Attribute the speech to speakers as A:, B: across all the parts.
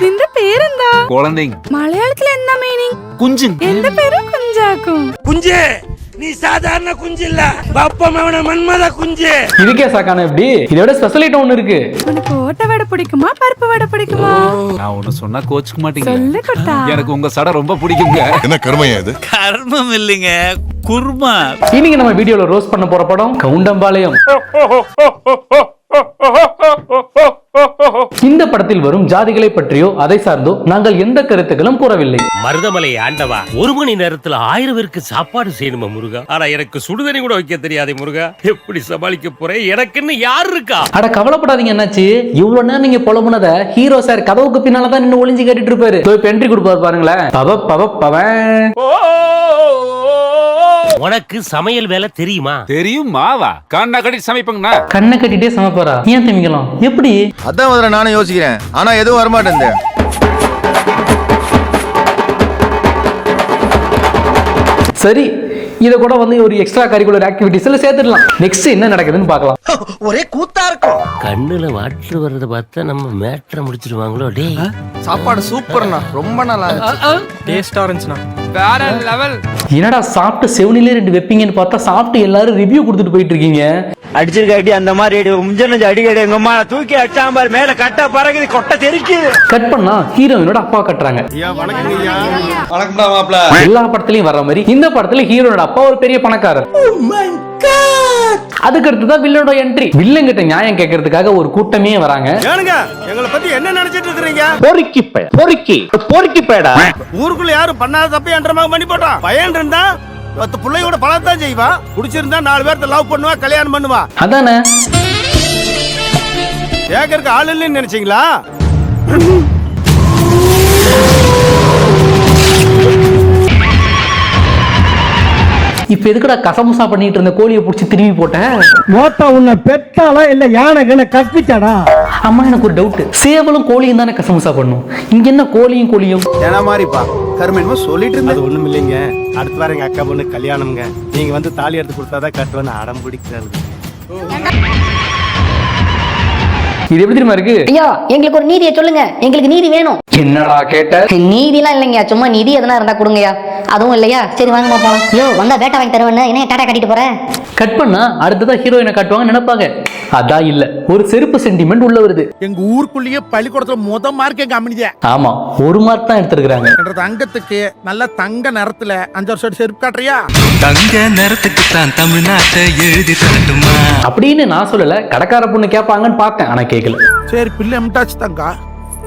A: നിന്റെ പേരെന്താ?
B: കുളന്തെങ്.
A: മലയാളത്തിൽ എന്താ മീനിങ്?
B: കുഞ്ചൻ.
A: എന്റെ പേര് കുഞ്ചാക്കും.
C: குஞ்சே நீ சாதாரண குஞ்சு இல்ல பாப்பமவன மன்மத குஞ்சு.
D: இதுக்கே சாக்கான எப்படி? இதோட ஸ்பெஷல் ஐட்டம் ஒன்னு இருக்கு.
A: உனக்கு ஓட்ட வடை பிடிக்குமா பருப்பு வடை பிடிக்குமா?
B: நான் ஒன்னு சொன்னா கோச்சுக்க மாட்டீங்க.
A: சொல்லு கொட்டா.
B: எனக்கு உங்க சடை ரொம்ப பிடிக்குங்க.
E: என்ன கர்மையா இது?
F: கர்மம் இல்லைங்க, குர்மா.
D: இன்னைக்கு நம்ம வீடியோல ரோஸ்ட் பண்ண போற படம் கவுண்டம்பாளையம். இந்த படத்தில் வரும் ஜாதிகளை பற்றியோ அதை சார்ந்தோ நாங்கள் எந்த கருத்துக்களும் கூறவில்லை.
G: மருதமலை ஆண்டவா, 1 மணி நேரத்துல 1000 பேருக்கு சாப்பாடு செய்யணுமா முருகா? ஆனா எனக்கு சுடுதண்ணி கூட வைக்க தெரியாதே முருகா. எப்படி சமாளிக்க போறேன்? எனக்குன்னு யார் இருக்கா?
D: அட கவலைப்படாதீங்க என்னாச்சு, இவ்வளவு நேரம் நீங்க புலம்புனத ஹீரோ சார் கதவுக்கு பின்னாலதான் நின்று ஒளிஞ்சு கேட்டுட்டு இருப்பாரு. என்ட்ரி கொடுப்பாரு பாருங்களேன். பவன்
G: உனக்கு சமையல் வேலை தெரியுமா?
B: தெரியும் மாவா. கண்ணை கட்டிட்டு சமைப்பங்கண்ணா.
D: கண்ணை கட்டிட்டே சமைப்பாரா? ஏன் திமிக்கலாம்? எப்படி?
E: அதான் முதல்ல நானும் யோசிக்கிறேன், ஆனா எதுவும் வரமாட்டேன்.
D: சரி, இத கூட வந்து ஒரு எக்ஸ்ட்ரா கரிக்குலர் ஆக்டிவிட்டிஸ்ல சேர்த்துடலாம். நெக்ஸ்ட் என்ன நடக்குதுன்னு பார்க்கலாம்.
C: ஒரே கூத்தா இருக்கும்.
G: கண்ணுல வாட்டர் வர்றத பார்த்தா நம்ம மேட்ரை முடிச்சிருவாங்களோ. டேய்,
C: சாப்பாடு சூப்பர்ண்ணா, ரொம்ப நல்லா இருந்துச்சு. டேஸ்டா இருந்துச்சுண்ணா, வேற லெவல்.
D: என்னடா சாப்பிட்டு செவனிலே 2 வெப்பீங்கன்னு பார்த்தா சாப்பிட்டு எல்லாரும் ரிவ்யூ கொடுத்துட்டு போயிட்டு இருக்கீங்க.
C: அடிச்சிருக்க அடி அந்த மாதிரி முஞ்சனஞ்சு அடிக்கடி எங்க அம்மா தூக்கி அடிச்சாம்பார், மேல கட்ட பறகுது, கொட்டை தெரிக்குது.
D: கட் பண்ணா ஹீரோயினோட அப்பா கட்டுறாங்க. எல்லா படத்துலயும் வர்ற மாதிரி இந்த படத்துல ஹீரோனோட அப்பா ஒரு பெரிய பணக்காரர். அதுக்கு அடுத்துதான் வில்லனோட என்ட்ரி. வில்லன் கிட்ட நியாயம் கேட்கறதுக்காக ஒரு கூட்டமே வராங்க.
C: எங்களை பத்தி என்ன நினைச்சிட்டு இருக்கீங்க?
D: பொறுக்கி பேடா.
C: ஊருக்குள்ள யாரும் பண்ணாத தப்பி என்ற பண்ணி போட்டான். பையன் இருந்தா 10 பிள்ளையோட பழத்தான் செய்வா. குடிச்சிருந்தா 4 பேர்த்த லவ் பண்ணுவா, கல்யாணம் பண்ணுவா.
D: அதானே
C: கேட்கறதுக்கு ஆள் இல்லைன்னு நினைச்சீங்களா?
D: இப்ப எதுக்குடா கசமுசா பண்ணிட்டு இருந்த கோழியை புடிச்சு திரும்பி போட்டேன்?
H: மோட்டா உன்னை பெத்தாலா இல்ல யானைகளை கற்பிச்சாடா?
D: அம்மா எனக்கு ஒரு டவுட், சேவலும் கோழியும் தானே கசமுசா பண்ணும், இங்க என்ன கோழியும்
C: ஏன்னா மாதிரிப்பா கருமேன்மா சொல்லிட்டு இருந்தது. அது ஒண்ணும் இல்லைங்க, அடுத்த வாரம் எங்க அக்கா பொண்ணு கல்யாணம்ங்க. நீங்க வந்து தாலி எடுத்து கொடுத்தாதான் கட்டுவேன்னு அடம் பிடிக்கிறாரு.
D: இது எப்படி தெரியுமா இருக்கு?
I: ஐயா, எங்களுக்கு ஒரு நீதியை சொல்லுங்க, எங்களுக்கு நீதி வேணும்.
D: என்னடா கேட்ட?
I: நீதிலாம் இல்லைங்க, சும்மா நிதி எதனா இருந்தா கொடுங்கயா. அதுவும் இல்லையா? சரி வாங்க போலாம். யோ, வந்தா பேட்டா வாங்கி தருவேன்னு என்ன டாடா கட்டிட்டு போறேன்?
D: கட் பண்ணா அடுத்ததான் ஹீரோயினை காட்டுவாங்க நினைப்பாங்க. அதான் இல்ல, ஒரு செருப்பு சென்டிமெண்ட் உள்ள வருது.
C: எங்க ஊருக்குள்ளேயே பள்ளிக்கூடத்துல முத மார்க் எங்க அம்மினிதே.
D: ஆமா, 1 மார்க் தான் எடுத்திருக்காங்க.
C: தங்கத்துக்கு நல்ல தங்க நிறத்துல 5 வருஷம் செருப்பு காட்டுறியா?
F: தங்க நிறத்துக்கு தான் தமிழ்நாட்டை எழுதி தரட்டுமா
D: அப்படின்னு நான் சொல்லல, கடைக்கார பொண்ணு கேட்பாங்கன்னு பார்த்தேன், ஆனா கேட்கல.
C: சரி, பிள்ளை எம்டாச்சு தங்கா.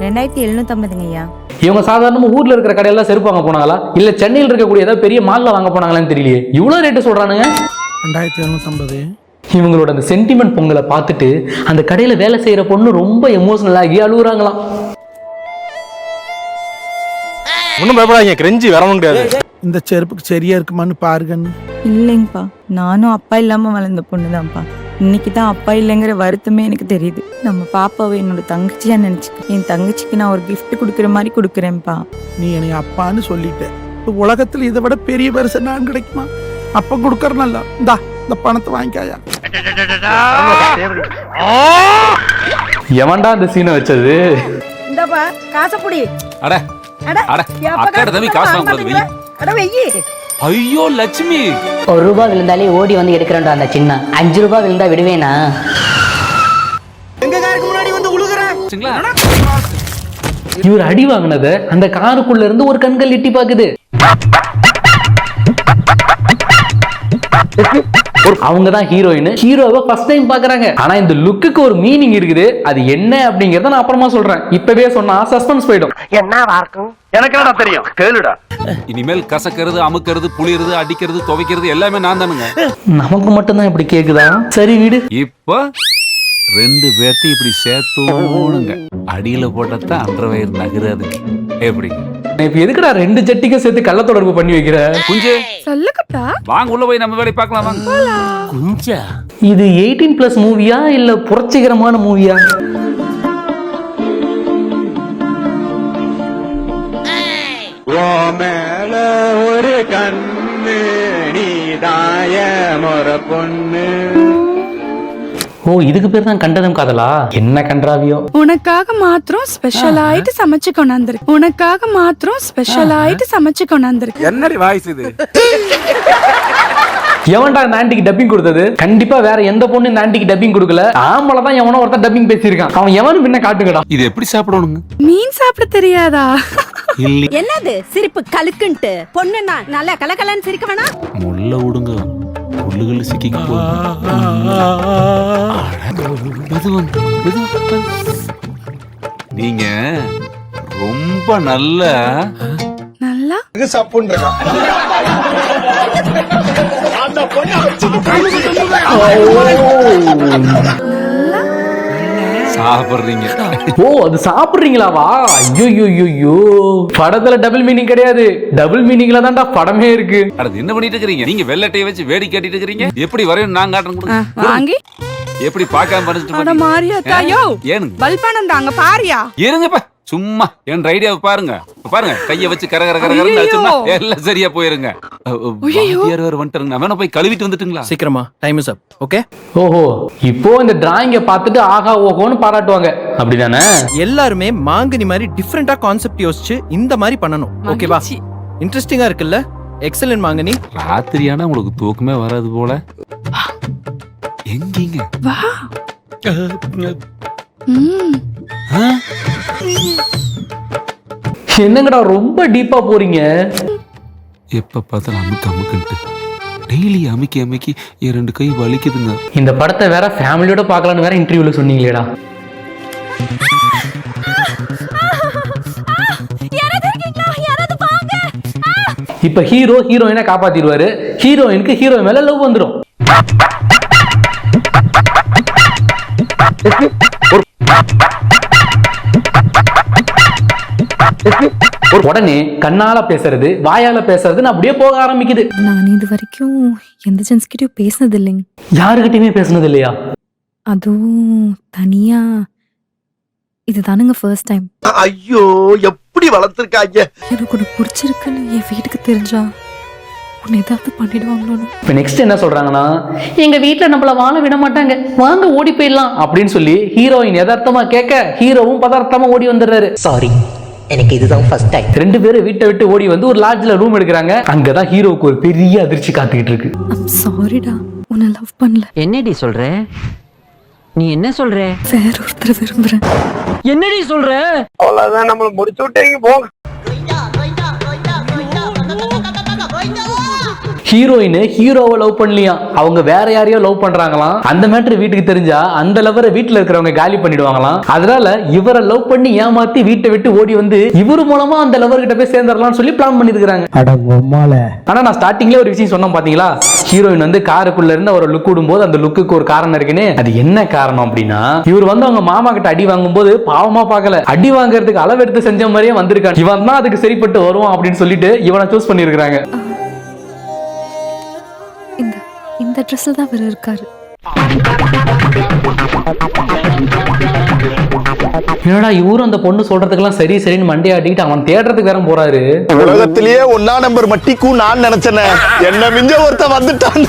A: 2750 ஐயா.
D: இவங்க சாதாரணமா ஊர்ல இருக்கிற கடையெல்லாம் செருப்பு வாங்க போனாங்களா இல்ல சென்னையில் இருக்கக்கூடிய ஏதாவது பெரிய மால்ல வாங்க போனாங்களான்னு தெரியலையே. இவ்வளவு ரேட்டு சொல்றானுங்க.
C: 2750.
D: இவங்களோட அந்த சென்டிமெண்ட் பொங்கலை பார்த்துட்டு அந்த கடையில வேலை செய்யற பொண்ணு ரொம்ப எமோஷனல் ஆகி அழுகுறாங்களாம்.
E: ஒன்னும் பயப்படாதீங்க, கிரெஞ்சி வர முடியாது.
C: இந்த செருப்புக்கு சரியா இருக்குமான்னு பாருங்கன்னு.
A: இல்லைங்கப்பா, நானும் அப்பா இல்லாம வளர்ந்த பொண்ணுதான்ப்பா. இன்னைக்கு தான் அப்பா இல்லைங்கிற வருத்தமே எனக்கு தெரியுது. நம்ம பாப்பாவை என்னோட தங்கச்சியா நினைச்சுக்க. என் தங்கச்சிக்கு நான் ஒரு gift கொடுக்குற மாதிரி கொடுக்குறேன்ப்பா.
C: நீ என்னை அப்பான்னு சொல்லிட்ட. உலகத்துல இதை விட பெரிய பரிசு நான் கிடைக்குமா? அப்ப கொடுக்கறனல்ல, இந்த பணத்தை வாங்கிக்காயா.
D: எவன்டா அந்த சீனை வச்சது?
A: இந்தப்பா காசை புடி.
B: அட அட அக்கட தம்பி காசு வாங்க கூடாது.
A: அட வெயி.
B: ஐயோ லட்சுமி,
I: 1 ரூபாய் விழுந்தாலே ஓடி வந்து எடுக்கிறேன்டா அந்த சின்ன. 5 ரூபாய் விழுந்தா விடுவேனா?
C: எங்க காருக்கு முன்னாடி வந்து உழுகுறேன்.
D: இவர் அடி வாங்கினத அந்த காருக்குள்ள இருந்து ஒரு கண்கள் எட்டி பாக்குது. அவங்க தான் ஹீரோயின். ஹீரோவை ஃபர்ஸ்ட் டைம் பாக்குறாங்க. ஆனா இந்த லுக்குக்கு ஒரு மீனிங் இருக்குது. அது என்ன அப்படிங்கறத நான் அப்புறமா சொல்றேன். இப்பவே சொன்னா சஸ்பென்ஸ் போயிடும்.
C: என்னவா இருக்கும்? எனக்கு என்ன தெரியும், கேளுடா.
B: இனிமேல் கசக்கிறது, அமுக்கிறது, புளியறது, அடிக்கிறது, துவைக்கிறது எல்லாமே நான் தானுங்க.
D: நமக்கு மட்டும்தான் இப்படி கேக்குதா? சரி வீடு.
B: இப்ப 2 பேர்த்தையும் இப்படி சேர்த்தோனுங்க. அடியில போட்டத்தான் அன்றவயிறு நகராது. எப்படி
D: இப்ப எதுக்குடா 2 ஜட்டிக்கும் சேர்த்து கள்ள தொடர்பு பண்ணி வைக்கிற?
B: குஞ்சு
A: சொல்லக்கட்டா.
B: வாங்க உள்ள போய் நம்ம வேலை பார்க்கலாம் வாங்க.
G: குஞ்சா?
D: இது 18+ மூவியா இல்ல புரட்சிகரமான மூவியா?
C: மேல ஒரு கண்ணு நீதாய முற பொண்ணு.
D: ஓ இதுக்கு பேர் தான் கண்டதும் காதலா? என்ன கன்றாவியோ.
A: உனக்காக மாத்திரம் ஸ்பெஷல் ஆயிட்டு சமைச்சு கொண்டாந்துரு. உனக்காக மாத்திரம் ஸ்பெஷல் ஆயிட்டு சமைச்சு கொண்டாந்துரு.
B: என்னடி வாய்ஸ் இது?
D: எவன்டா இந்த ஆண்டிக்கு டப்பிங் கொடுத்தது? கண்டிப்பா வேற எந்த பொண்ணு இந்த ஆண்டிக்கு டப்பிங் கொடுக்கல. ஆம்பளை தான் எவனோ ஒருத்தர் டப்பிங் பேசியிருக்கான். அவன் எவனு பின்ன காட்டுங்கடா.
B: இது எப்படி சாப்பிடணுங்க?
A: மீன் சாப்பிட தெரியாதா?
B: இல்ல
A: என்னது சிரிப்பு கலுக்குன்ட்டு? பொண்ணுன்னா நல்லா கலகலன்னு சிரிக்க வேணா?
B: முள்ள விடுங்க, முள்ளுகள் சிக்கிக்க நீங்க ரொம்ப நல்ல
A: நல்லா
B: சாப்பிடுறீங்க.
D: ஓ அது சாப்பிடுறீங்களாவா? ஐயோ படத்துல டபுள் மீனிங் கிடையாது, டபுள் மீனிங்ல தான்டா படமே இருக்கு.
B: அடுத்து என்ன பண்ணிட்டு இருக்கீங்க? நீங்க வெள்ளட்டையை வச்சு வேடி கேட்டிட்டு இருக்கீங்க. எப்படி வரையும் நான் காட்டுறேன் கொடுங்க.
A: வாங்கி
B: எப்படி பார்க்காம பண்ணிட்டு
A: மாரியா தாயோ
B: ஏனுங்க
A: பல்பானந்தா அங்க பாரியா?
B: இருங்கப்பா சும்மா என் ஐடியாவை பாருங்க. பாருங்க கைய வச்சு கர கர கர கரன்னு அடிச்சோம்னா எல்லாம் சரியா போயிருங்க. வாத்தியார் வேற வந்துட்டாருங்க. நான் வேணா போய் கழுவிட்டு வந்துட்டுங்களா?
J: சீக்கிரமா, டைம் இஸ் அப். ஓகே.
D: ஓஹோ இப்போ இந்த டிராயிங்க பார்த்துட்டு ஆகா ஓஹோன்னு பாராட்டுவாங்க அப்படிதானே?
J: எல்லாருமே மாங்கனி மாதிரி டிஃபரெண்டா கான்செப்ட் யோசிச்சு இந்த மாதிரி பண்ணணும். ஓகேவா? இன்ட்ரெஸ்டிங்கா இருக்குல்ல? எக்ஸலென்ட் மாங்கனி.
B: ராத்திரியானா உங்களுக்கு தூக்கமே வராது போல. எங்கீங்க?
A: வா
D: என்னங்கடா ரொம்ப டீப்பா போறீங்க?
B: எப்ப பார்த்தாலும் அமுக்கு அமுக்குன்ட்டு டெய்லி அமுக்கி அமுக்கி என் 2 கை வலிக்குதுங்க.
D: இந்த படத்தை வேற ஃபேமிலியோட பார்க்கலான்னு வேற இன்டர்வியூல சொன்னீங்களேடா. இப்ப ஹீரோ ஹீரோயினை காப்பாத்திடுவாரு. ஹீரோயினுக்கு ஹீரோ மேல லவ் வந்துடும். உடனே கண்ணால பேசுறது வாயால பேசுறதுன்னு அப்படியே போக ஆரம்பிக்குது.
A: நான் இது வரைக்கும் எந்த ஜென்ஸ் கிட்டயும் பேசினது இல்லைங்க.
D: யாருகிட்டயுமே பேசுனது இல்லையா?
A: அதுவும் தனியா இதுதானுங்க ஃபர்ஸ்ட் டைம்.
C: ஐயோ எப்படி வளர்த்திருக்காங்க.
A: எனக்கு உனக்கு பிடிச்சிருக்குன்னு என் வீட்டுக்கு தெரிஞ்சா உன்னை ஏதாவது பண்ணிடுவாங்களோன்னு.
D: இப்ப நெக்ஸ்ட் என்ன சொல்றாங்கன்னா, எங்க வீட்டுல நம்மள வாழ விட மாட்டாங்க, வாங்க ஓடி போயிடலாம் அப்படின்னு சொல்லி ஹீரோயின் யதார்த்தமா கேட்க ஹீரோவும் பதார்த்தமா ஓடி வந்துடுறாரு.
K: சாரி, எனக்கு இதுதான் ஃபர்ஸ்ட் டைம்.
D: 2 பேரும் வீட்டை விட்டு ஓடி வந்து ஒரு லாட்ஜ்ல ரூம் எடுக்கிறாங்க. அங்கதான் ஹீரோவுக்கு ஒரு பெரிய அதிர்ச்சி காத்துக்கிட்டு இருக்கு.
A: சாரிடா, உன்னை லவ் பண்ணல.
K: என்னடி சொல்ற? நீ என்ன சொல்ற?
A: வேற ஒருத்தரை விரும்புறேன்.
K: என்னடி சொல்ற?
C: அவ்வளவுதான், நம்மள முடிச்சு விட்டீங்க போங்க.
D: ஹீரோயின் ஹீரோவை லவ் பண்ணலையா, அவங்க வேற யாரையோ லவ் பண்றாங்களாம். அந்த மேட்டர் வீட்டுக்கு தெரிஞ்சா அந்த லவரை வீட்டுல இருக்கிறவங்க காலி பண்ணிடுவாங்களாம். அதனால இவரை லவ் பண்ணி ஏமாத்தி வீட்டை விட்டு ஓடி வந்து இவரு மூலமா அந்த லவர் கிட்ட போய் சேர்ந்துடலாம்னு சொல்லி பிளான் பண்ணிருக்காங்க. ஆனா நான் ஸ்டார்டிங்ல ஒரு விஷயம் சொன்னேன் பாத்தீங்களா, ஹீரோயின் வந்து காருக்குள்ள இருந்து அவரை லுக் விடும்போது அந்த லுக்குக்கு ஒரு காரணம் இருக்குன்னு. அது என்ன காரணம் அப்படின்னா, இவர் வந்து அவங்க மாமா கிட்ட அடி வாங்கும் போது பாவமா பார்க்கல, அடி வாங்குறதுக்கு அளவெடுத்து செஞ்ச மாதிரியே வந்திருக்காங்க. இவன் தான் அதுக்கு சரிப்பட்டு வருவான் அப்படின்னு சொல்லிட்டு இவனை சூஸ் பண்ணிருக்காங்க.
A: இந்த ட்ரெஸ்ல தான் அவர் இருக்காரு.
D: என்னடா இவரும் அந்த பொண்ணு சொல்றதுக்கெல்லாம் சரி சரின்னு மண்டையாட்டிக்கிட்டு அவன் தேடுறதுக்கு வேற போறாரு.
E: உலகத்திலேயே 1ஆம் நம்பர் மட்டிக்கும் நான் நினைச்சேன், என்ன மிஞ்ச ஒருத்த வந்துட்டான்.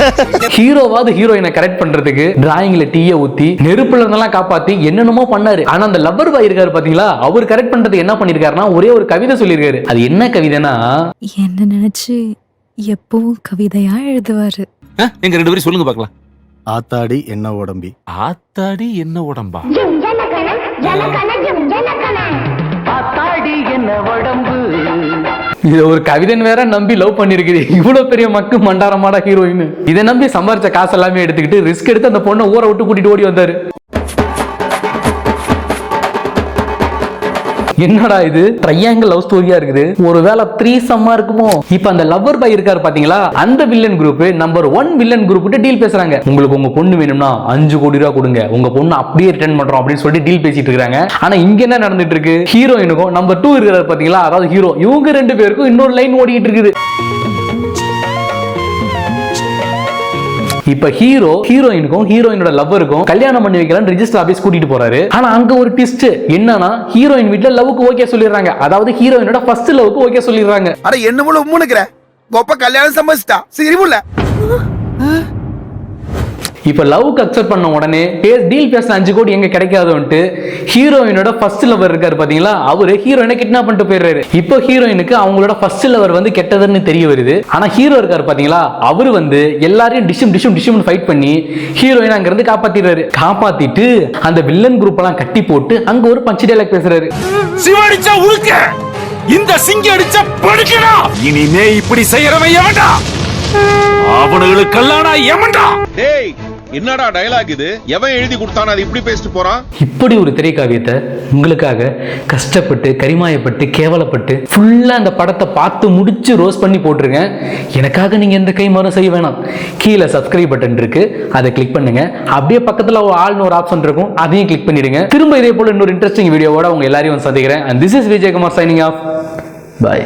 D: ஹீரோவாவது ஹீரோயினை கரெக்ட் பண்றதுக்கு டிராயிங்ல டீயை ஊத்தி நெருப்புல இருந்தெல்லாம் காப்பாத்தி என்னென்னமோ பண்ணாரு. ஆனா அந்த லவ்வர் பாய் இருக்காரு பாத்தீங்களா, அவர் கரெக்ட் பண்றதுக்கு என்ன பண்ணிருக்காருன்னா ஒரே ஒரு கவிதை சொல்லிருக்காரு. அது என்ன கவிதைனா,
A: என்ன நினைச்சு எப்பவும் கவிதையா எழுதுவாரு.
B: எங்க 2 பேரும் சொல்லுங்க பார்க்கலாம்.
E: ஆத்தாடி என்ன உடம்பி.
B: ஆத்தாடி என்ன உடம்பா?
D: இது ஒரு கவிதைன்னு வேற நம்பி லவ் பண்ணிருக்குது. இவ்வளவு பெரிய மக்கு மண்டாரமாடா ஹீரோயின். இதை நம்பி சம்பாரிச்ச காசு எல்லாமே எடுத்துக்கிட்டு ரிஸ்க் எடுத்து அந்த பொண்ணை ஊரை விட்டு கூட்டிட்டு ஓடி வந்தாரு. என்னடா இது ட்ரையாங்கிள் லவ் ஸ்டோரியா இருக்குது, ஒருவேளை 3 சம்மா இருக்குமோ? இப்ப அந்த லவ்வர் பாய் இருக்காரு பாத்தீங்களா, அந்த villain group number 1 villain group கிட்ட டீல் பேசுறாங்க. உங்களுக்கு உங்க பொண்ணு வேணும்னா 5 கோடி ரூபாய் கொடுங்க, உங்க பொண்ணு அப்படியே ரிட்டர்ன் பண்றோம் அப்படின்னு சொல்லி டீல் பேசிட்டு இருக்காங்க. ஆனா இங்க என்ன நடந்துட்டு இருக்கு, ஹீரோயினுக்கும் நம்பர் 2 இருக்கிறாரு பாத்தீங்களா, அதாவது ஹீரோ, இவங்க 2 பேருக்கும் இன்னொரு லைன் ஓடிட்டு இருக்குது. இப்ப ஹீரோ ஹீரோயினுக்கும் ஹீரோயினோட லவ்வருக்கும் கல்யாணம் பண்ணி வைக்கலாம் ரெஜிஸ்டர் ஆபீஸ் கூட்டிட்டு போறாரு. ஆனா அங்க ஒரு ட்விஸ்ட் என்னன்னா, ஹீரோயின் வீட்ல லவ்வுக்கு ஓகே சொல்லிடுறாங்க. அதாவது ஹீரோயினோட ஃபர்ஸ்ட் லவ்வுக்கு ஓகே சொல்லிடுறாங்க.
C: அட என்ன போல உம்முனுக்குற கோப்ப கல்யாணம் சம்பந்திட்டா சிரிமுல்ல.
D: இப்ப லவ்க்கு அக்செப்ட் பண்ண உடனே டீல் பேச 5 கோடி எங்க கிடைக்காதுன்ட்டு ஹீரோயினோட ஃபர்ஸ்ட் லவர் இருக்காரு பாத்தீங்களா, அவரு ஹீரோயினை கிட்னாப் பண்ணிட்டு போயிடுறாரு. இப்போ ஹீரோயினுக்கு அவங்களோட ஃபர்ஸ்ட் லவர் வந்து கெட்டதுன்னு தெரிய வருது. ஆனா ஹீரோ இருக்காரு பாத்தீங்களா, அவரு வந்து எல்லாரையும் டிஷும் ஃபைட் பண்ணி ஹீரோயின் அங்க இருந்து காப்பாத்திடுறாரு. காப்பாத்திட்டு அந்த வில்லன் குரூப் எல்லாம் கட்டி போட்டு அங்க ஒரு பஞ்ச் டயலாக் பேசுறாரு.
B: சிவடிச்சா உழுக்க, இந்த சிங்கி அடிச்சா படுக்கடா, இனிமே இப்படி செய்யறவன் எவன்டா, அவனுங்களுக்கெல்லாம் நான் எவன்டா.
E: டேய் என்னடா டயலாக் இது? எவன் எழுதி கொடுத்தானே அது இப்படி பேசிட்டு போறான்?
D: இப்படி ஒரு திரைக்காவியத்தை உங்களுக்காக கஷ்டப்பட்டு கரிமாயப்பட்டு கேவலப்பட்டு ஃபுல்லா அந்த படத்தை பார்த்து முடிச்சு ரோஸ் பண்ணி போட்டிருக்கேன். எனக்காக நீங்க எந்த கைமாறும் செய்ய வேணாம். கீழே சப்ஸ்கிரைப் பட்டன் இருக்கு, அதை கிளிக் பண்ணுங்க. அப்படியே பக்கத்துல ஒரு ஆல்னு ஒரு ஆப்ஷன் இருக்கும், அதையும் கிளிக் பண்ணிடுங்க. திரும்ப இதே போல இன்னொரு இன்ட்ரெஸ்டிங் வீடியோவோட உங்க எல்லாரையும் சந்திக்கிறேன். And this is Vijay Kumar signing off. Bye.